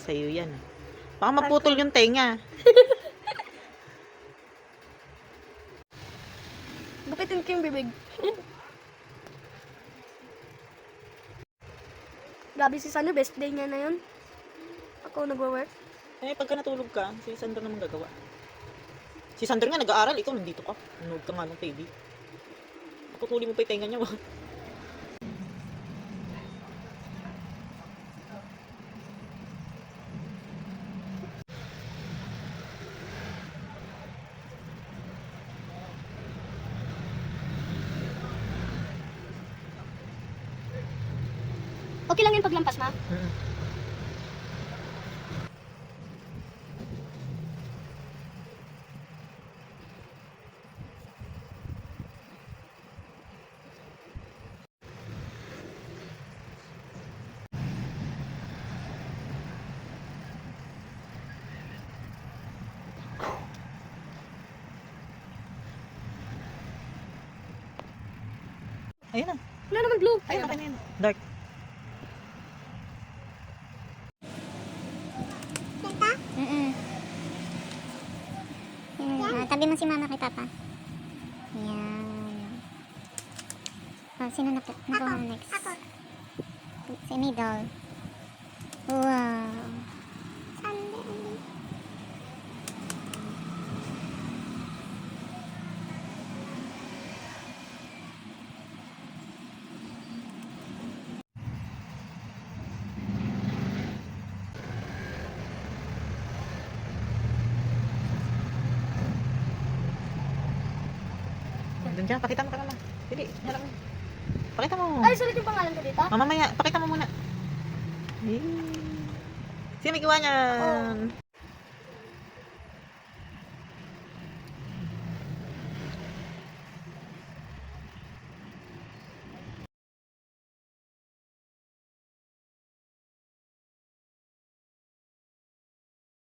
sa'yo yan. Baka maputol yung tenga. Gupitin ko yung bibig. Grabe si Sano, best day niya na yun. Ako nag-work. Eh, pagka natulog ka, si Sandra naman gagawa. Si Sandra nga nag-aaral, ikaw nandito ka. Nanood ka nga ng TV. Putuli mo pa yung tenga niya. Okay lang yun paglampas, ma? Ayun na. Wala naman blue. Ayun, okay na yun. Dark. Tabi mo si mama kay papa. Yan. Oh, sino na nakuha na next? Ako. Si middle. Wow. Doon dyan, pakita mo ka naman. Dili, harap mo. Pakita mo. Ay, sulit yung pangalan ko dito? Mamaya, pakita mo muna. Sino may gawa niyan? Oh.